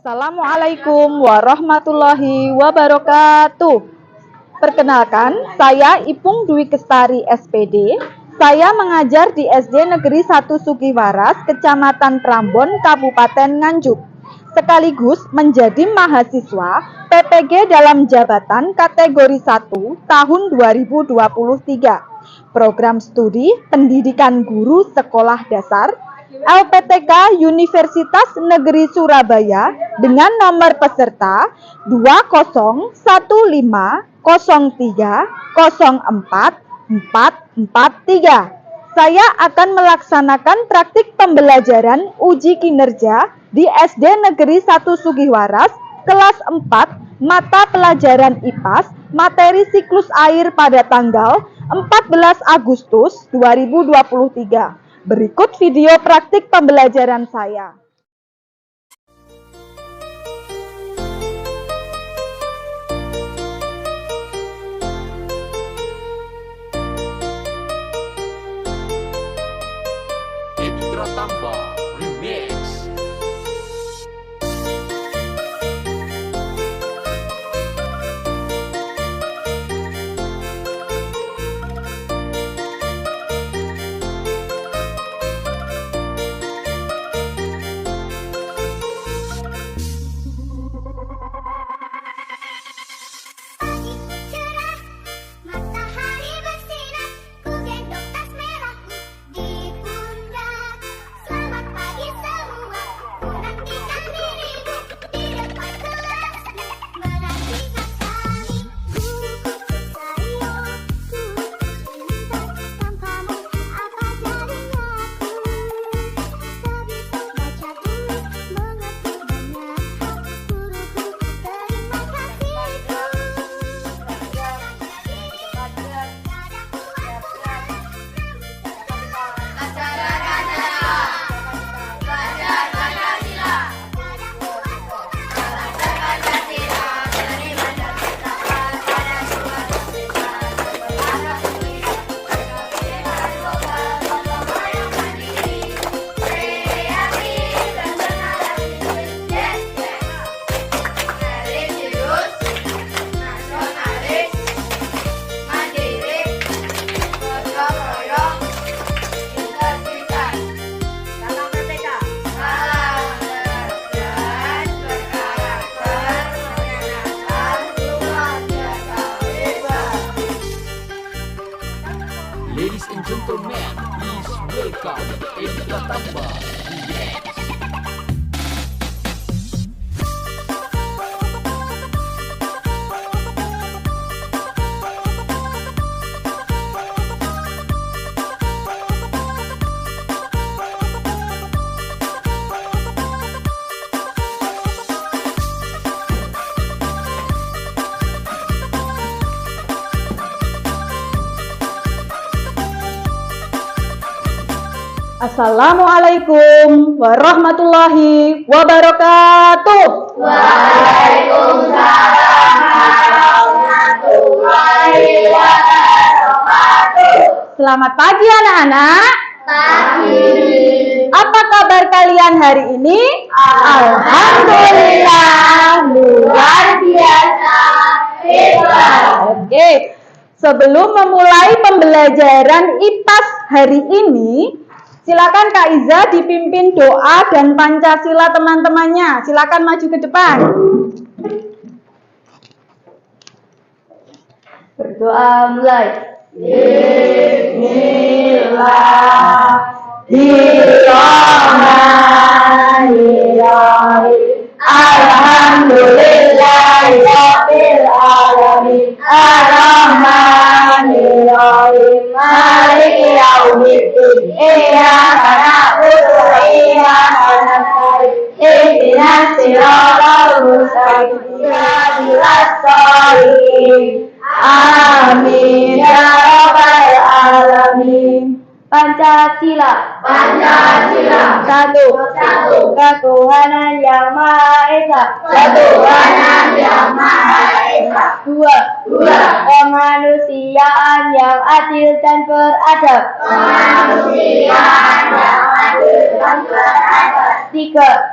Assalamualaikum warahmatullahi wabarakatuh. Perkenalkan, saya Ipung Dwi Kestari SPD. Saya mengajar di SD Negeri 1 Sugiwaras, Kecamatan Prambon, Kabupaten Nganjuk. Sekaligus menjadi mahasiswa PPG dalam jabatan kategori 1 tahun 2023. Program studi Pendidikan Guru Sekolah Dasar LPTK Universitas Negeri Surabaya dengan nomor peserta 20150304443. Saya akan melaksanakan praktik pembelajaran uji kinerja di SD Negeri 1 Sugiwaras kelas 4 mata pelajaran IPAS materi siklus air pada tanggal 14 Agustus 2023. Berikut video praktik pembelajaran saya. Edra Tambah Remix. Ladies and gentlemen, please welcome Edra Tambah Remix. Assalamualaikum warahmatullahi wabarakatuh. Waalaikumsalam warahmatullahi wabarakatuh. Selamat pagi anak-anak. Pagi. Apa kabar kalian hari ini? Alhamdulillah, luar biasa hebat. Oke, sebelum memulai pembelajaran IPAS hari ini, silakan Kak Iza dipimpin doa dan Pancasila teman-temannya. Silakan maju ke depan. Berdoa mulai. Bismillahirrahmanirrahim. Alhamdulillahirabbil alamin. Arrahmanirrahim. Maliki yaumiddin. Iyyaka na'budu wa iyyaka nasta'in. Ihdinas siratal mustaqim. Ihdinas shoriin. Amin ya rabbal alamin. Pancasila. Pancasila. Satu. Ketuhanan Yang Maha Esa. Ketuhanan Yang Maha Esa. Dua. Kemanusiaan yang adil dan beradab. Kemanusiaan yang adil dan beradab. Tiga.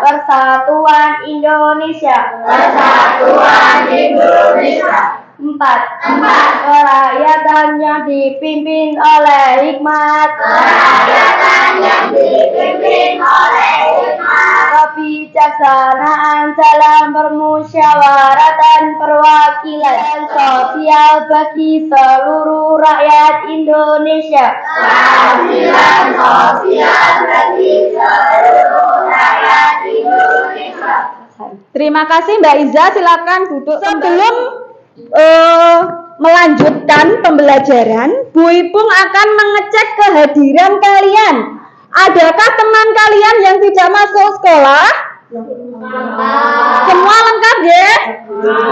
Persatuan Indonesia. Persatuan Indonesia. Empat. Kerakyatan yang dipimpin oleh hikmat. Kerakyatan yang dipimpin oleh hikmat. Kebijaksanaan dalam permusyawaratan perwakilan dan sosial bagi seluruh rakyat Indonesia. Keadilan sosial bagi seluruh rakyat Indonesia. Terima kasih Mbak Iza, silakan duduk. Sebelum melanjutkan pembelajaran, Bu Ipung akan mengecek kehadiran kalian. Adakah teman kalian yang tidak masuk sekolah? Semua lengkap ya?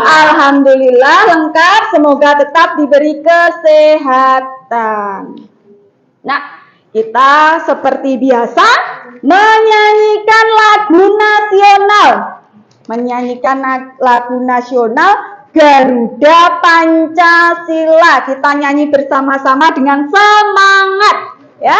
Alhamdulillah lengkap, semoga tetap diberi kesehatan. Nah, kita seperti biasa menyanyikan lagu nasional Garuda Pancasila. Kita nyanyi bersama-sama dengan semangat ya.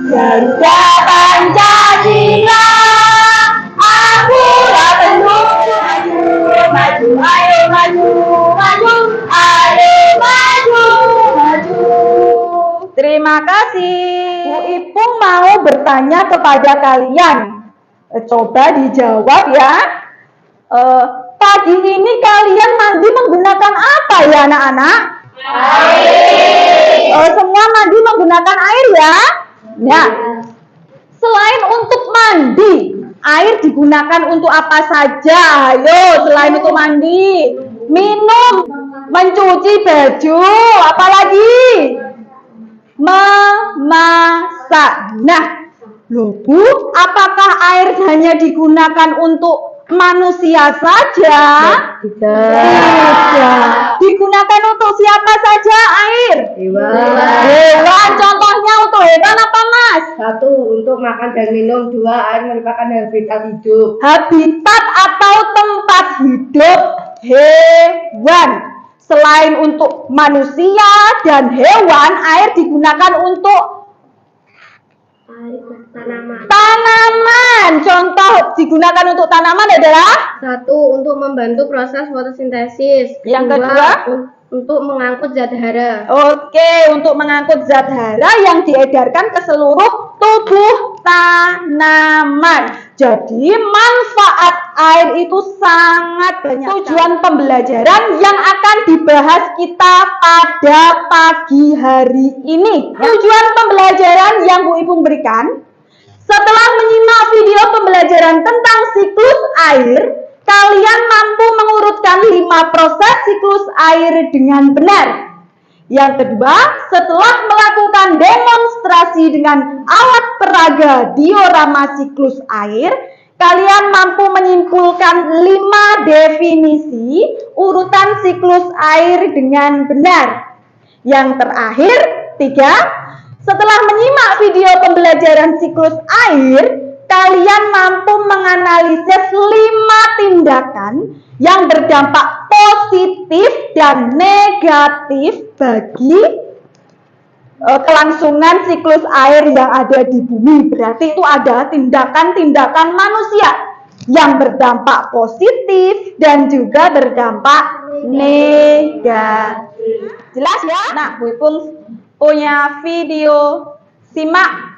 Garuda Pancasila, akulah pendukung maju, ayo maju, ayo maju. Terima kasih. Bu Ipung mau bertanya kepada kalian. Coba dijawab ya. Pagi ini kalian mandi menggunakan apa ya anak-anak? Air. Semua mandi menggunakan air ya? Ya. Selain untuk mandi, air digunakan untuk apa saja? Ayo, selain untuk mandi, minum, mencuci baju, apalagi? Memasak. Nah, loh Bu, apakah air hanya digunakan untuk manusia saja? Tidak. Digunakan untuk siapa saja air? Hewan. Contohnya untuk hewan apa Mas? Satu, untuk makan dan minum. Dua, air merupakan habitat hidup. Habitat atau tempat hidup hewan. Selain untuk manusia dan hewan, air digunakan untuk tanaman. Contoh digunakan untuk tanaman adalah? Satu, untuk membantu proses fotosintesis. Yang kedua, untuk mengangkut zat hara. Oke, untuk mengangkut zat hara yang diedarkan ke seluruh tubuh tanaman. Jadi manfaat air itu sangat banyak. Tujuan pembelajaran yang akan dibahas kita pada pagi hari ini. Tujuan pembelajaran yang Bu Ipung berikan, setelah menyimak video pembelajaran tentang siklus air, kalian mampu mengurutkan 5 proses siklus air dengan benar. Yang kedua, setelah melakukan demonstrasi dengan alat peraga diorama siklus air, kalian mampu menyimpulkan 5 definisi urutan siklus air dengan benar. Yang terakhir, 3, setelah menyimak video pembelajaran siklus air, kalian mampu menganalisis 5 tindakan yang berdampak positif dan negatif bagi kelangsungan siklus air yang ada di bumi. Berarti itu ada tindakan-tindakan manusia yang berdampak positif dan juga berdampak negatif. Jelas ya? Nah, Bu Ipung punya video, simak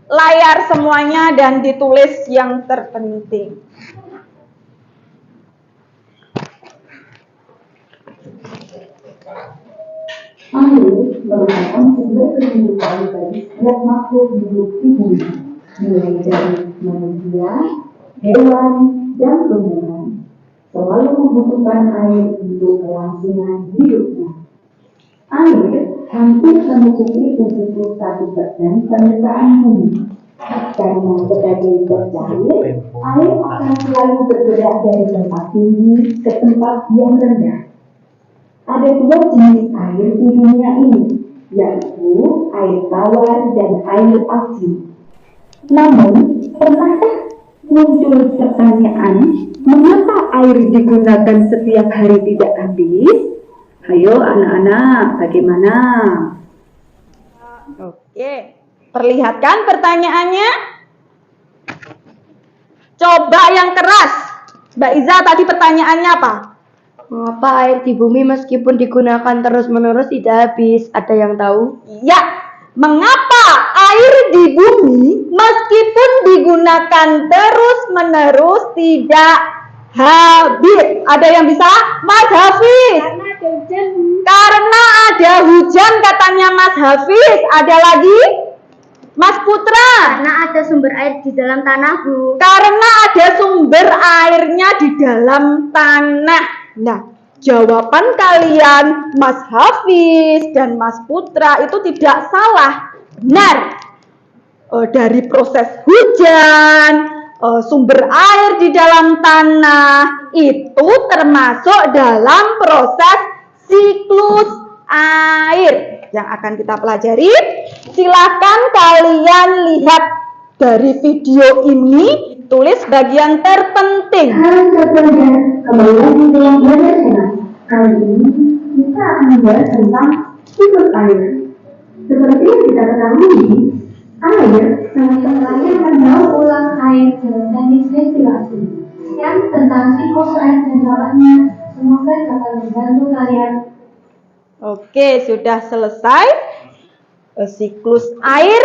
layar semuanya dan ditulis yang terpenting. Air merupakan sumber kehidupan bagi setiap makhluk hidup di bumi, mulai dari manusia, hewan, dan tumbuhan. Selalu membutuhkan air untuk kelangsungan hidupnya. Air hampir mencukupi 71% permukaan bumi. Karena sebagai zat cair, air akan selalu bergerak dari tempat tinggi ke tempat yang rendah. Ada dua jenis air di dunia ini, yaitu air tawar dan air asin. Namun, pernahkah muncul pertanyaan, mengapa air digunakan setiap hari tidak habis? Ayo anak-anak, bagaimana? Oke, perlihatkan pertanyaannya. Coba yang keras. Mbak Iza, tadi pertanyaannya apa? Mengapa air di bumi meskipun digunakan terus-menerus tidak habis? Ada yang tahu? Ya, mengapa air di bumi meskipun digunakan terus-menerus tidak habis? Ada yang bisa? Mas Hafiz. Karena ada hujan katanya Mas Hafiz. Ada lagi? Mas Putra. Karena ada sumber air di dalam tanah, Bu. Karena ada sumber airnya di dalam tanah. Nah, jawaban kalian Mas Hafiz dan Mas Putra itu tidak salah. Benar. Dari proses hujan, sumber air di dalam tanah itu termasuk dalam proses siklus air yang akan kita pelajari. Silakan kalian lihat dari video ini, tulis bagian terpenting. Halo saudara, kembali lagi dalam belajar channel. Kali ini kita akan membahas tentang siklus air. Seperti yang kita ketahui, air termasuk lain mendaur ulang air dalam teknik destilasi. Yang tentang siklus air dan dampaknya, semoga dapat membantu kalian. Oke, sudah selesai. Siklus air,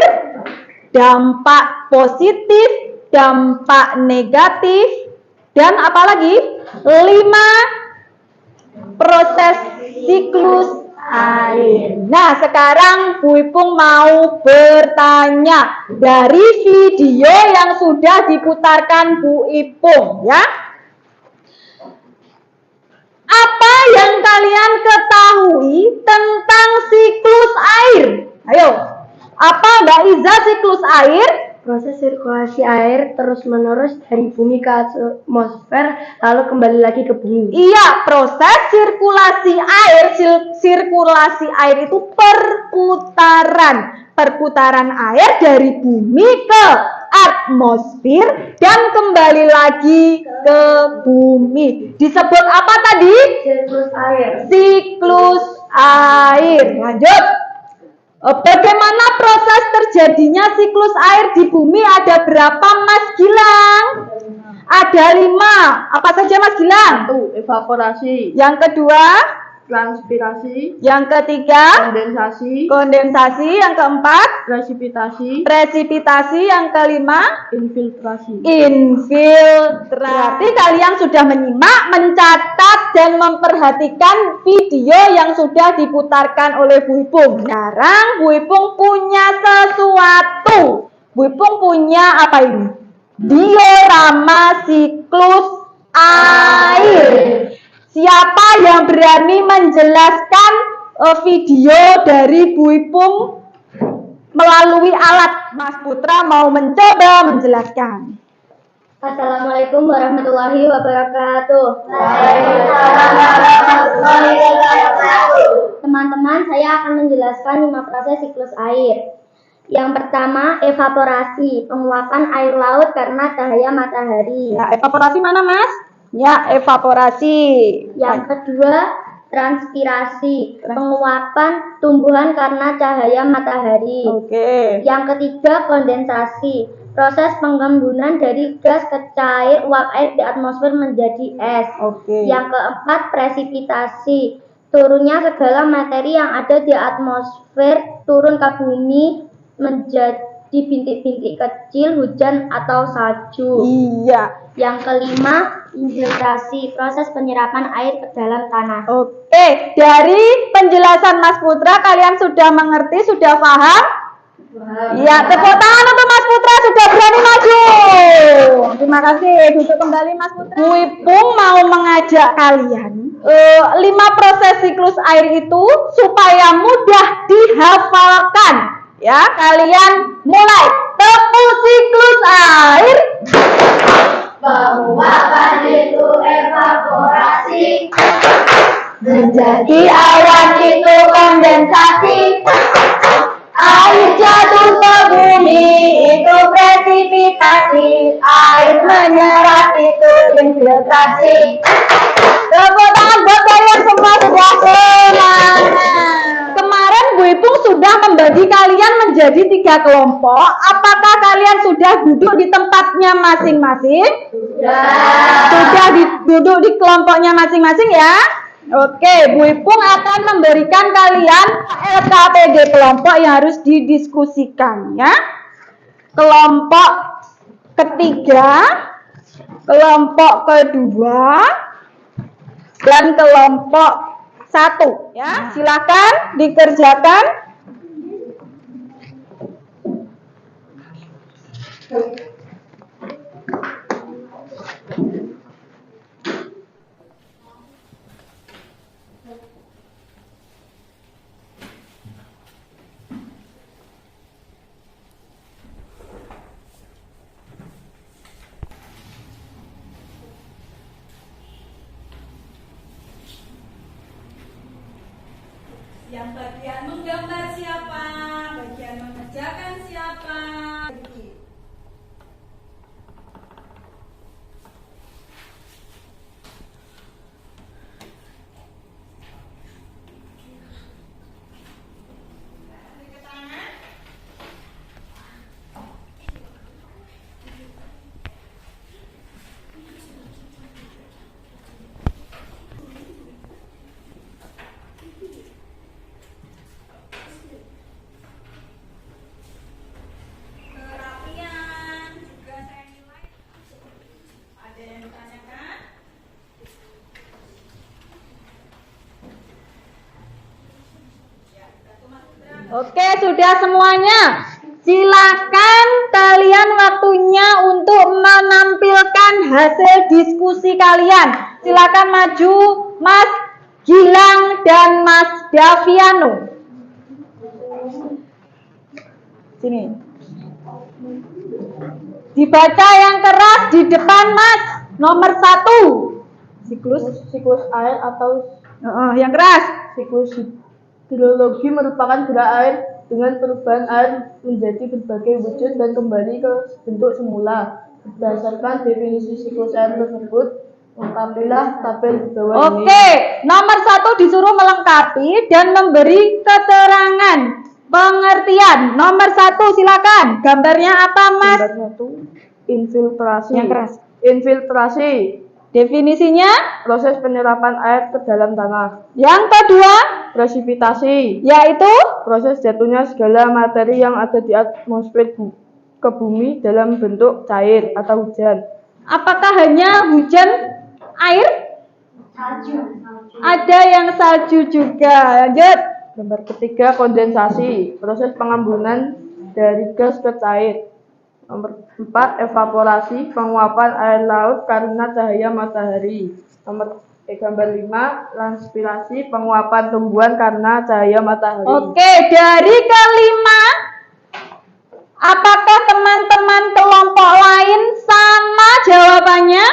dampak positif, dampak negatif, dan apa lagi? 5 proses siklus air. Nah, sekarang Bu Ipung mau bertanya dari video yang sudah diputarkan Bu Ipung, ya. Apa yang kalian ketahui tentang siklus air? Ayo, apa Mbak Iza siklus air? Proses sirkulasi air terus-menerus dari bumi ke atmosfer, lalu kembali lagi ke bumi. Iya, proses sirkulasi air. Sirkulasi air itu perputaran air dari bumi ke atmosfer dan kembali lagi ke bumi. Disebut apa tadi? Siklus air. Siklus air. Lanjut. Bagaimana proses terjadinya siklus air di bumi? Ada berapa, Mas Gilang? Ada 5. Apa saja, Mas Gilang? 1. Evaporasi. Yang kedua? Transpirasi. Yang ketiga? Kondensasi. Kondensasi. Yang keempat? Presipitasi. Presipitasi. Yang kelima? Infiltrasi. Infiltrasi. Berarti kalian sudah menyimak, mencatat, dan memperhatikan video yang sudah diputarkan oleh Bu Ipung. Sekarang Bu Ipung punya sesuatu. Bu Ipung punya apa ini? Diorama siklus air. Siapa yang berani menjelaskan video dari Bu Ipung melalui alat? Mas Putra mau mencoba menjelaskan. Assalamualaikum warahmatullahi wabarakatuh. Teman-teman, saya akan menjelaskan 5 proses siklus air. Yang pertama, evaporasi, penguapan air laut karena cahaya matahari. Ya, evaporasi mana, Mas? Ya, evaporasi. Yang kedua, transpirasi, penguapan tumbuhan karena cahaya matahari. Oke. Yang ketiga, kondensasi, proses pengembunan dari gas ke cair, uap air di atmosfer menjadi es. Oke. Yang keempat, presipitasi, turunnya segala materi yang ada di atmosfer turun ke bumi menjadi bintik-bintik kecil, hujan atau salju. Iya. Yang kelima, infiltrasi, proses penyerapan air ke dalam tanah. Oke, dari penjelasan Mas Putra kalian sudah mengerti, sudah paham? Iya, tepuk tangan untuk Mas Putra sudah berani maju. Terima kasih. Duduk kembali Mas Putra. Bu Ipung mau mengajak kalian 5 proses siklus air itu supaya mudah dihafalkan. Ya, kalian mulai. Tepuk siklus air. Penguapan itu evaporasi. Menjadi awan itu kondensasi. Air jatuh ke bumi itu presipitasi. Air menyerap itu infiltrasi. Tepuk tangan buat kalian semua sudah semangat. Kemarin Bu Ipung sudah membagi kalian menjadi 3 kelompok. Apakah kalian sudah duduk di tempatnya masing-masing? Sudah duduk di kelompoknya masing-masing ya? Oke, Bu Ipung akan memberikan kalian LKPD kelompok yang harus didiskusikan ya. Kelompok ketiga, kelompok kedua, dan kelompok 1 ya. Silakan dikerjakan. Yang bagian menggambar siapa? Bagian mengerjakan siapa? Kerapian juga saya nilai. Ada yang ditanyakan? Oke, sudah semuanya. Silakan kalian waktunya untuk menampilkan hasil diskusi kalian. Silakan maju Mas Gilang dan Mas Daviano. Sini. Dibaca yang keras di depan Mas. Nomor 1. Siklus air atau Yang keras. siklus hidrologi merupakan gerak air dengan perubahan air menjadi berbagai wujud dan kembali ke bentuk semula. Berdasarkan definisi siklus air tersebut, lengkapilah tabel di bawah ini. Oke, nomor 1 disuruh melengkapi dan memberi keterangan pengertian. Nomor 1 silakan. Gambarnya apa, Mas? Gambar 1, infiltrasi. Yang keras. Infiltrasi, Definisinya? proses penyerapan air ke dalam tanah. Yang kedua, Presipitasi, yaitu proses jatuhnya segala materi yang ada di atmosfer ke bumi dalam bentuk cair atau hujan. apakah hanya hujan air? Ada yang salju juga. Lanjut. Gambar ketiga, kondensasi, proses pengambunan dari gas ke cair. Nomor 4, evaporasi, penguapan air laut karena cahaya matahari. Gambar 5, transpirasi, penguapan tumbuhan karena cahaya matahari. Oke, dari kelima, apakah teman-teman kelompok lain sama jawabannya?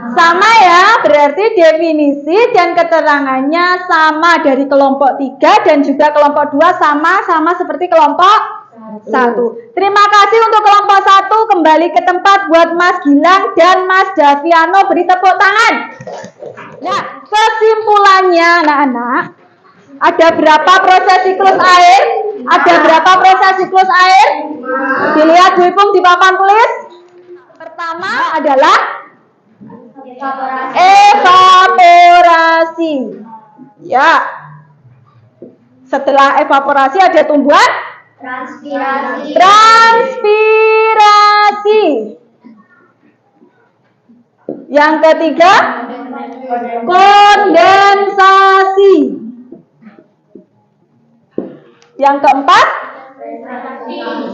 Sama ya, berarti definisi dan keterangannya sama dari kelompok 3 dan juga kelompok 2 sama seperti kelompok 1. Terima kasih untuk kelompok 1, kembali ke tempat buat Mas Gilang dan Mas Daviano, beri tepuk tangan. Nah, kesimpulannya anak-anak, ada berapa proses siklus air? Ada berapa proses siklus air? Dilihat Bu Ipung di papan tulis. Pertama adalah evaporasi. Ya. Setelah evaporasi ada tumbuhan Transpirasi. transpirasi. Yang ketiga kondensasi. Yang keempat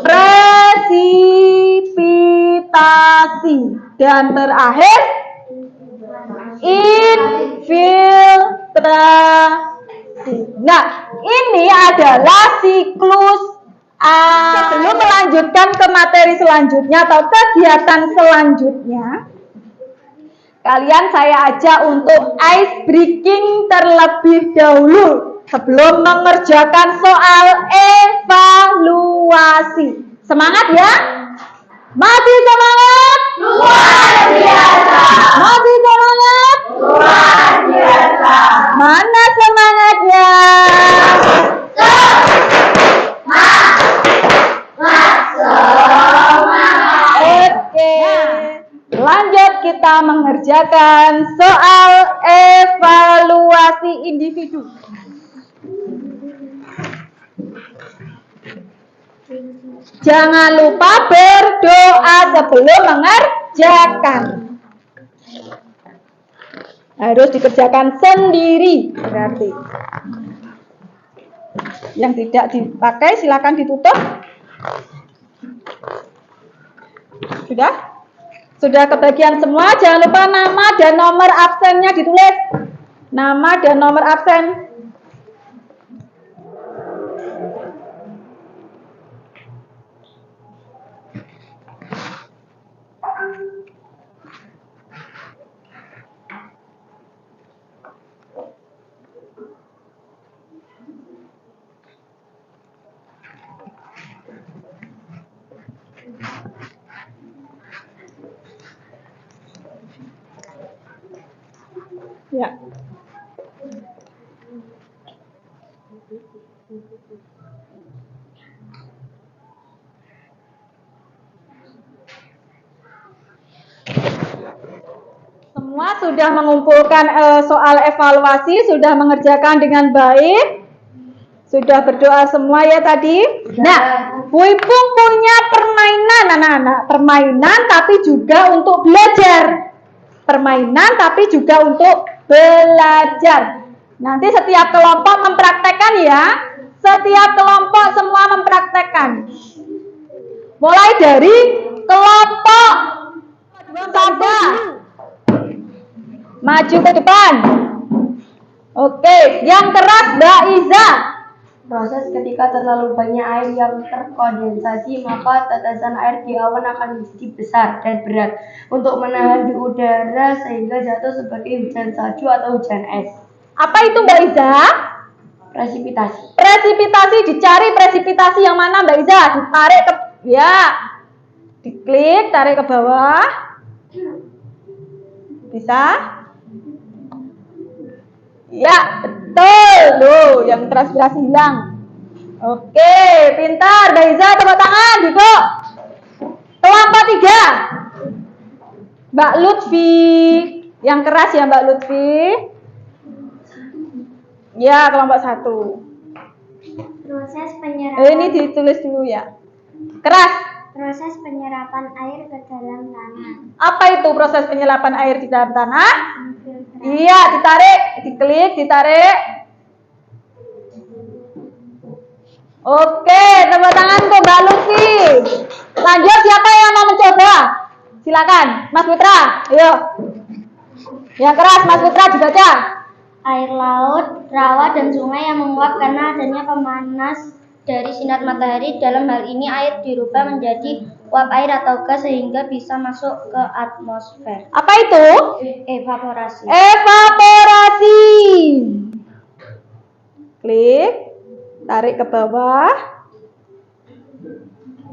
presipitasi. Dan terakhir infiltrasi. Nah, ini adalah siklus Sebelum melanjutkan ke materi selanjutnya atau kegiatan selanjutnya, kalian saya ajak untuk ice breaking terlebih dahulu sebelum mengerjakan soal evaluasi. Semangat ya? Masih semangat? Luar biasa. Masih semangat? Luar biasa. Mana semangatnya? Oke. Lanjut kita mengerjakan soal evaluasi individu. Jangan lupa berdoa sebelum mengerjakan. Harus dikerjakan sendiri berarti. Yang tidak dipakai silakan ditutup. Sudah? Sudah kebagian semua. Jangan lupa nama dan nomor absennya ditulis. Nama dan nomor absen. Ya. Semua sudah mengumpulkan soal evaluasi, sudah mengerjakan dengan baik. Sudah berdoa semua ya tadi. Nah, Bu Ipung punya permainan anak-anak. Permainan tapi juga untuk belajar. Permainan tapi juga untuk belajar. Nanti setiap kelompok mempraktekkan ya. Setiap kelompok semua mempraktekkan. Mulai dari kelompok Saba. Maju ke depan. Oke, yang keras Mbak Iza. Proses ketika terlalu banyak air yang terkondensasi, maka tetesan air di awan akan menjadi besar dan berat untuk menahan di udara sehingga jatuh sebagai hujan salju atau hujan es. Apa itu Mbak Iza? Presipitasi. Presipitasi, dicari presipitasi yang mana Mbak Iza? Ditarik ke, ya, diklik, tarik ke bawah. Bisa? Ya, betul. Loh, yang transpirasi hilang. Oke, pintar. Mbak Iza, tepuk tangan, duduk. Kelompok 3. Mbak Lutfi. Yang keras ya Mbak Lutfi. Ya, kelompok 1. Proses penyerapan Ini ditulis dulu ya. Keras. proses penyerapan air ke dalam tanah. Apa itu proses penyerapan air di dalam tanah? Filtrasi. Iya, ditarik, diklik, ditarik. Oke, tepuk tangan untuk Mbak Lutfi. Lanjut, siapa yang mau mencoba? Silakan, Mas Putra. Ayo. Yang keras, Mas Putra dibaca. Air laut, rawa, dan sungai yang menguap karena adanya pemanas dari sinar matahari. Dalam hal ini air dirubah menjadi uap air atau gas sehingga bisa masuk ke atmosfer. Apa itu? Evaporasi. Evaporasi. Klik, tarik ke bawah.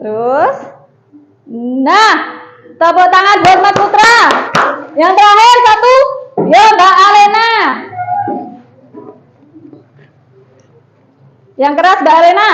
Terus. Nah, tepuk tangan buat Mas Putra. Yang terakhir satu. Ya, Mbak Alena. Yang keras Mbak Alena.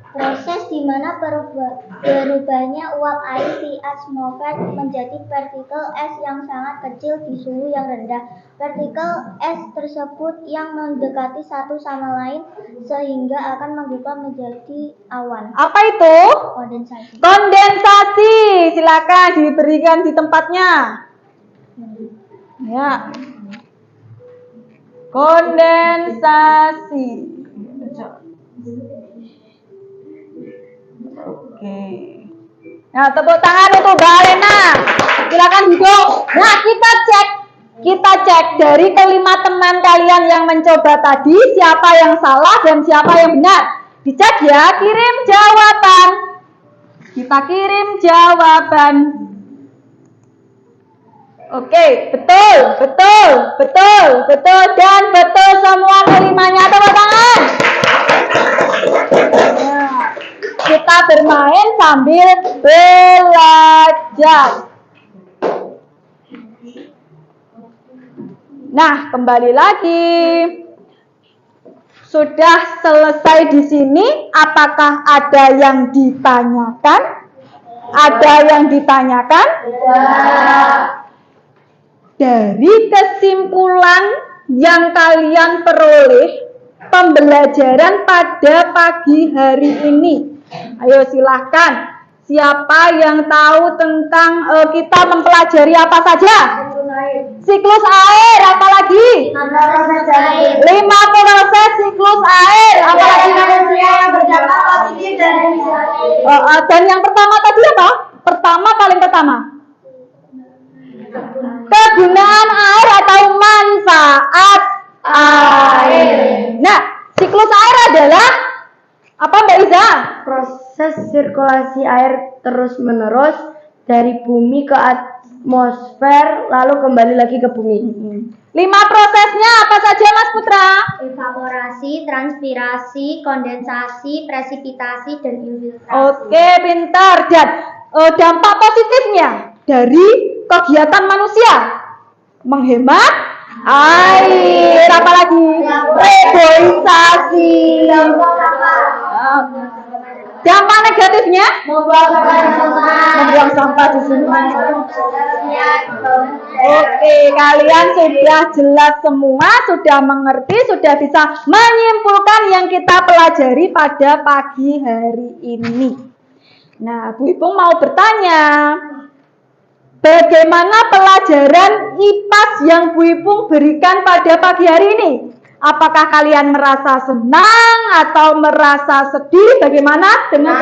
Proses di mana berubahnya uap air di atmosfer menjadi partikel es yang sangat kecil di suhu yang rendah. Partikel es tersebut yang mendekati satu sama lain sehingga akan berubah menjadi awan. Apa itu? Kondensasi. Kondensasi. Silakan diberikan di tempatnya. Ya. Kondensasi. Oke. Nah, tepuk tangan untuk Mbak Alena. Silakan duduk. Nah, kita cek dari kelima teman kalian yang mencoba tadi siapa yang salah dan siapa yang benar. Dicek ya, kirim jawaban. Kita kirim jawaban. Oke, betul, betul, betul, betul, dan betul semua kelimanya. Tepuk tangan. Nah, kita bermain sambil belajar. Nah, kembali lagi. Sudah selesai di sini. Apakah ada yang ditanyakan? Ada yang ditanyakan? Dari kesimpulan yang kalian peroleh pembelajaran pada pagi hari ini. Ayo silahkan. Siapa yang tahu tentang kita mempelajari apa saja? Siklus air, apalagi? 5 proses siklus air, apalagi? Dan yang pertama tadi apa? Paling pertama. Kegunaan air atau manfaat air. Nah, siklus air adalah apa, Mbak Iza? Proses sirkulasi air terus-menerus dari bumi ke atmosfer lalu kembali lagi ke bumi. 5 prosesnya apa saja, Mas Putra? Evaporasi, transpirasi, kondensasi, presipitasi, dan infiltrasi. Oke, pintar. Dan dampak positifnya dari kegiatan manusia menghemat air, apalagi reboisasi. Dampak negatifnya membuang sampah di sungai. Oke, kalian sudah jelas semua, sudah mengerti, sudah bisa menyimpulkan yang kita pelajari pada pagi hari ini. Nah, Bu Ipung mau bertanya, bagaimana pelajaran IPAS yang Bu Ipung berikan pada pagi hari ini? Apakah kalian merasa senang atau merasa sedih? Bagaimana dengan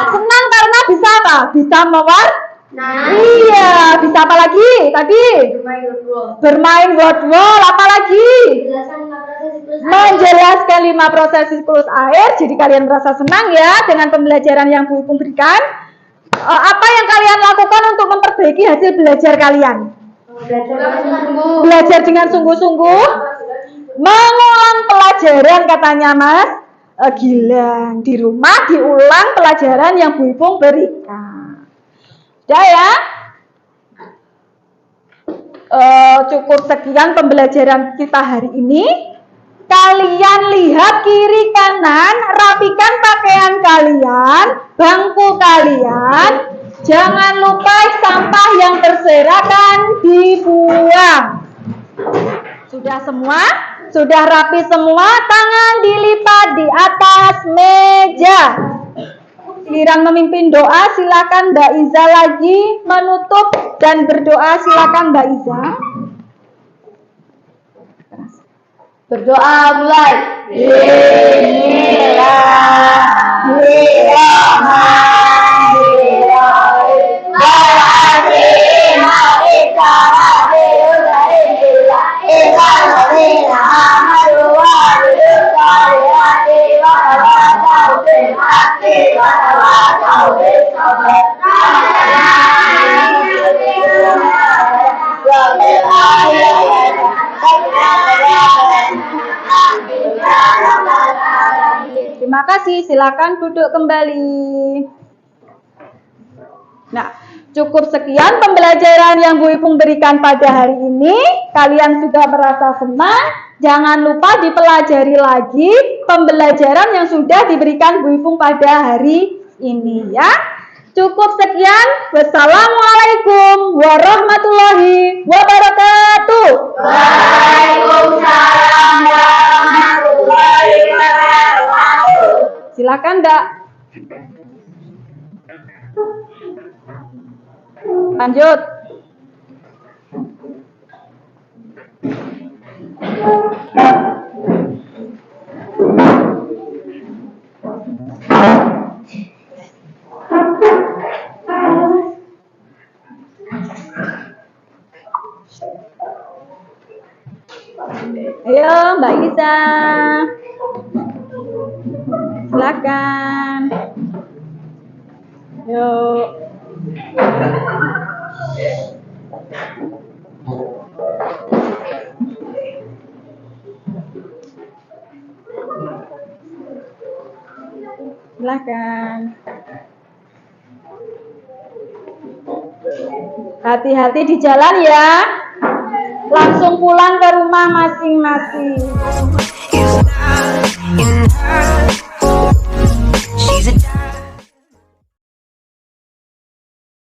senang karena bisa apa? Bisa iya, bisa apa lagi? Tadi bermain word-wall, apa lagi? Menjelaskan 5 proses siklus air. Jadi kalian merasa senang ya dengan pembelajaran yang Bu Ipung berikan. Apa yang kalian lakukan untuk memperbaiki hasil belajar kalian? Belajar dengan sungguh-sungguh, mengulang pelajaran katanya Mas Gilang. Di rumah diulang pelajaran yang Bu Ipung berikan. Sudah ya? Cukup sekian pembelajaran kita hari ini. Kalian lihat kiri kanan, rapikan pakaian kalian, bangku kalian. Jangan lupa sampah yang berserakan dibuang. Sudah semua? Sudah rapi semua? Tangan dilipat di atas meja. Giliran memimpin doa, silakan Mbak Iza lagi menutup dan berdoa. Silakan Mbak Iza. Berdoa mulai. Terima kasih, silakan duduk kembali. Nah, cukup sekian pembelajaran yang Bu Ipung berikan pada hari ini. Kalian sudah merasa senang? Jangan lupa dipelajari lagi pembelajaran yang sudah diberikan Bu Ipung pada hari ini ya. Cukup sekian. Wassalamualaikum warahmatullahi wabarakatuh. Waalaikumsalam warahmatullahi wabarakatuh. Silakan, Mbak. Lanjut. Ayo, Mbak Isa. Silakan. Yuk. Silakan. Hati-hati di jalan ya. Langsung pulang ke rumah masing-masing.